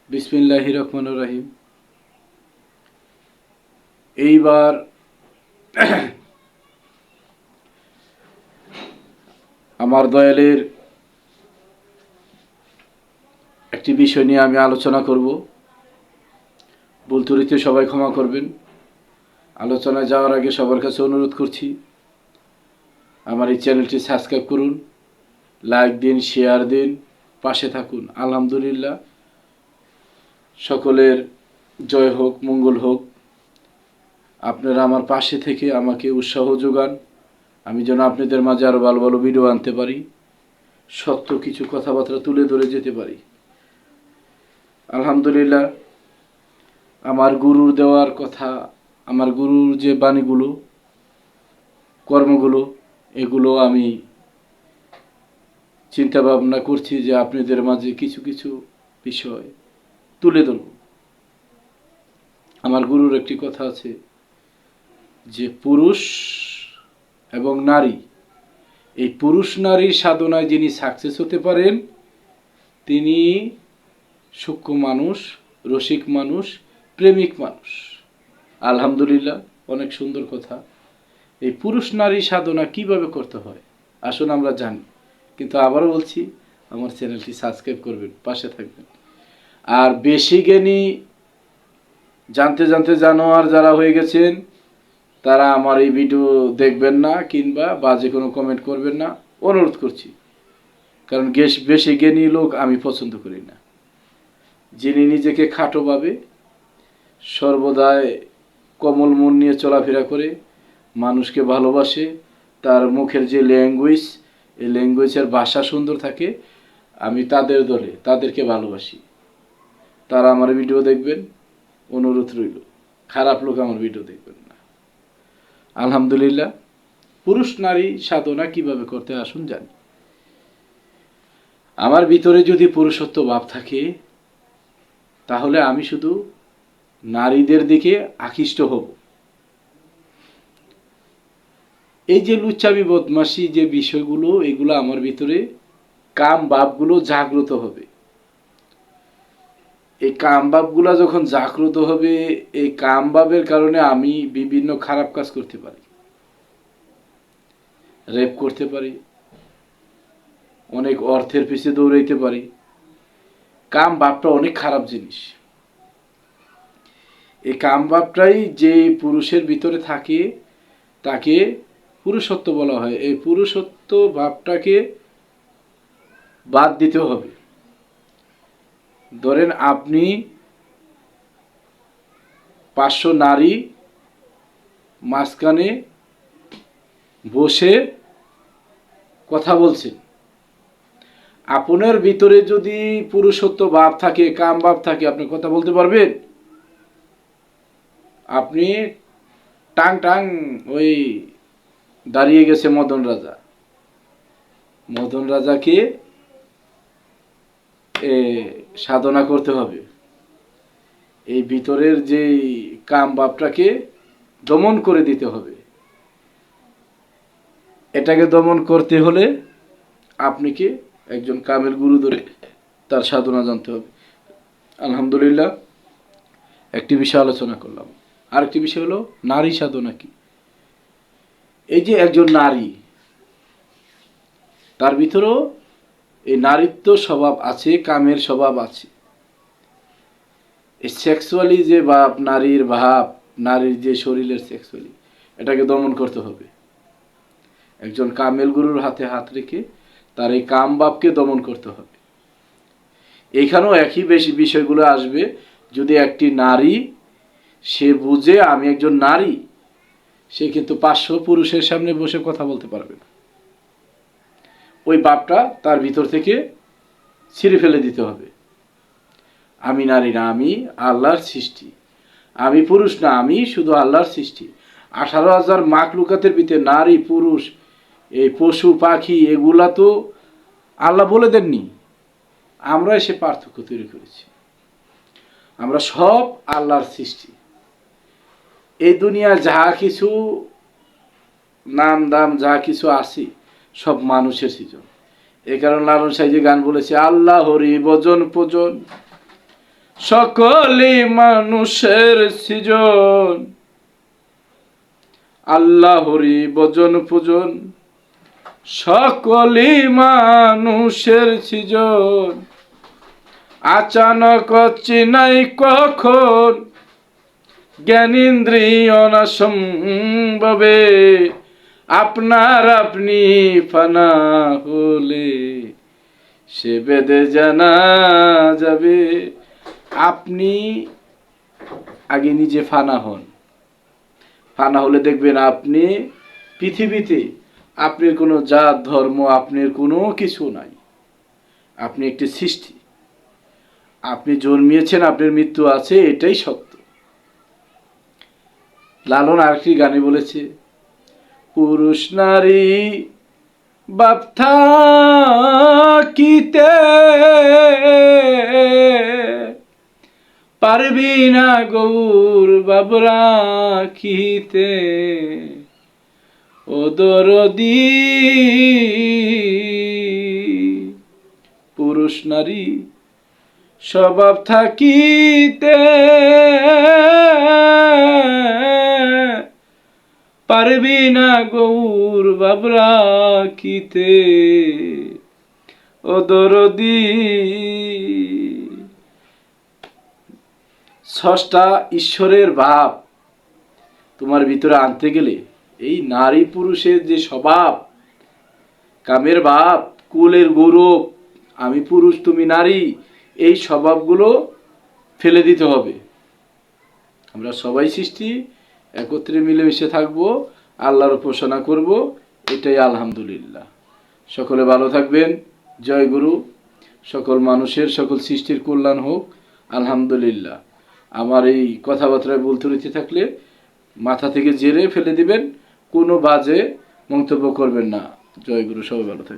বিসমিল্লাহির রহমানির রহিম। এইবার আমার দয়ালের একটি বিষয় নিয়ে আমি আলোচনা করব। ভুল ত্রুটিতে সবাই ক্ষমা করবেন। আলোচনায় যাওয়ার আগে সবার কাছে অনুরোধ করছি, আমার এই চ্যানেলটি সাবস্ক্রাইব করুন, লাইক দিন, শেয়ার দিন, পাশে থাকুন। আলহামদুলিল্লাহ, সকলের জয় হোক, মঙ্গল হোক। আপনারা আমার পাশে থেকে আমাকে উৎসাহ যোগান, আমি যেন আপনাদের মাঝে আরও ভালো ভালো ভিডিও আনতে পারি, সত্য কিছু কথাবার্তা তুলে ধরে যেতে পারি। আলহামদুলিল্লাহ, আমার গুরুর দেওয়ার কথা, আমার গুরুর যে বাণীগুলো, কর্মগুলো, এগুলো আমি চিন্তা ভাবনা করছি যে আপনাদের মাঝে কিছু কিছু বিষয় তুলে ধরব। আমার গুরুর একটি কথা আছে যে পুরুষ এবং নারী, এই পুরুষ নারীর সাধনায় যিনি সাকসেস হতে পারেন তিনি সূক্ষ্ম মানুষ, রসিক মানুষ, প্রেমিক মানুষ। আলহামদুলিল্লাহ, অনেক সুন্দর কথা। এই পুরুষ নারী সাধনা কিভাবে করতে হয় আসুন আমরা জানি। কিন্তু আবারও বলছি, আমার চ্যানেলটি সাবস্ক্রাইব করবেন, পাশে থাকবেন। আর বেশি জ্ঞানী, জানতে জানতে জানোয়ার যারা হয়ে গেছেন তারা আমার এই ভিডিও দেখবেন না, কিংবা বাজে কোনো কমেন্ট করবেন না, অনুরোধ করছি। কারণ বেশি জ্ঞানী লোক আমি পছন্দ করি না। যিনি নিজেকে খাটো ভাবে, সর্বদাই কোমল মন নিয়ে চলাফেরা করে, মানুষকে ভালোবাসে, তার মুখের যে ল্যাঙ্গুয়েজ, এই ল্যাঙ্গুয়েজের ভাষা সুন্দর থাকে, আমি তাদের দলে, তাদেরকে ভালোবাসি। তারা আমার ভিডিও দেখবেন, অনুরোধ রইল। খারাপ লোক আমার ভিডিও দেখবেন না। আলহামদুলিল্লাহ, পুরুষ নারী সাধনা কিভাবে করতে আসুন জানি। আমার ভিতরে যদি পুরুষত্ব ভাব থাকে তাহলে আমি শুধু নারীদের দিকে আকৃষ্ট হব। এই যে লুচ্চামি বদমাশি যে বিষয়গুলো, এগুলো আমার ভিতরে কাম ভাবগুলো জাগ্রত হবে। এই কাম ভাবগুলো যখন জাগ্রত হবে, এই কাম ভাবের কারণে আমি বিভিন্ন খারাপ কাজ করতে পারি, রেপ করতে পারি, অনেক অর্থের পিছে দৌড়াইতে পারি। কাম ভাবটা অনেক খারাপ জিনিস। এই কাম ভাবটাই যে পুরুষের ভিতরে থাকে তাকে পুরুষত্ব বলা হয়। এই পুরুষত্ব ভাবটাকে বাদ দিতে হবে। ধরেন আপনি 500 নারী মাঝখানে বসে কথা বলছেন, আপনার ভিতরে যদি পুরুষত্ব ভাব থাকে, কাম ভাব থাকে, আপনি কথা বলতে পারবেন? আপনি টাং টাং ওই দাঁড়িয়ে গেছে মদন রাজা। মদন রাজাকে সাধনা করতে হবে। এই ভিতরের যে কাম ভাবটাকে দমন করে দিতে হবে। এটাকে দমন করতে হলে আপনাকে একজন কামের গুরু ধরে তার সাধনা জানতে হবে। আলহামদুলিল্লাহ, একটি বিষয় আলোচনা করলাম। আরেকটি বিষয় হলো নারী সাধনা কি। এই যে একজন নারী, তার ভিতরেও এই নারীত্ব স্বভাব আছে, কামের স্বভাব আছে। এই সেক্সুয়ালি যে ভাব, নারীর ভাব, নারীর যে শরীরের সেক্সুয়ালি, এটাকে দমন করতে হবে। একজন কামেল গুরুর হাতে হাত রেখে তার এই কাম ভাবকে দমন করতে হবে। এইখানেও একই বেশি বিষয়গুলো আসবে। যদি একটি নারী সে বুঝে আমি একজন নারী, সে কিন্তু 500 পুরুষের সামনে বসে কথা বলতে পারবে না। ওই ভাবটা তার ভিতর থেকে ছিঁড়ে ফেলে দিতে হবে। আমি নারী না, আমি আল্লাহর সৃষ্টি। আমি পুরুষ না, আমি শুধু আল্লাহর সৃষ্টি। 18,000 মাখলুকাতের ভিতরে নারী পুরুষ, এই পশু পাখি, এগুলা তো আল্লাহ বলে দেননি, আমরা এসে পার্থক্য তৈরি করেছি। আমরা সব আল্লাহর সৃষ্টি। এই দুনিয়া যা কিছু নাম দাম যা কিছু আছে সব মানুষের সৃজন। এই কারণে লালন সাহেব গান বলেছে, আল্লাহ হরি ভজন পূজন, সকলই মানুষের সৃজন, আল্লাহরই ভজন পূজন। সকলই মানুষের সৃজন, আচানক চিনাই কখন, জ্ঞানেন্দ্রিয় না সম্ভবে। আপনার আপনি ফানা হলে সে বেদে জানা যাবে। আপনি আগে নিজে ফানা হন। ফানা হলে দেখবেন আপনি পৃথিবীতে আপনার কোনো জাত ধর্ম আপনার কোনো কিছু নাই। আপনি একটি সৃষ্টি। আপনি জন্মিয়েছেন, আপনার মৃত্যু আছে, এটাই সত্য। লালন আরেকটি গানে বলেছে, পুরুষ নারী বাপ থাকিতে পারবি না গৌর বাপ রাখিতে। ও দরদি পুরুষ নারী স্বভাব থাকিতে পারবি না গৌর বাপ রাখিতে। ও দরদি স্রষ্টা ঈশ্বরের ভাব তোমার ভিতরে আনতে গেলে এই নারী পুরুষের যে স্বভাব, কামের ভাব, কুলের গৌরব, আমি পুরুষ তুমি নারী, এই স্বভাবগুলো ফেলে দিতে হবে। আমরা সবাই সৃষ্টি, একত্রে মিলেমিশে থাকবো, আল্লাহর উপাসনা করব, এটাই আলহামদুলিল্লাহ। সকলে ভালো থাকবেন। জয় গুরু। সকল মানুষের, সকল সৃষ্টির কল্যাণ হোক। আলহামদুলিল্লাহ। আমার এই কথাবার্তায় ভুল ত্রুটি থাকলে মাথা থেকে জেরে ফেলে দিবেন, কোনো বাজে মন্তব্য করবেন না। জয় গুরু। সবাই ভালো থাকবেন।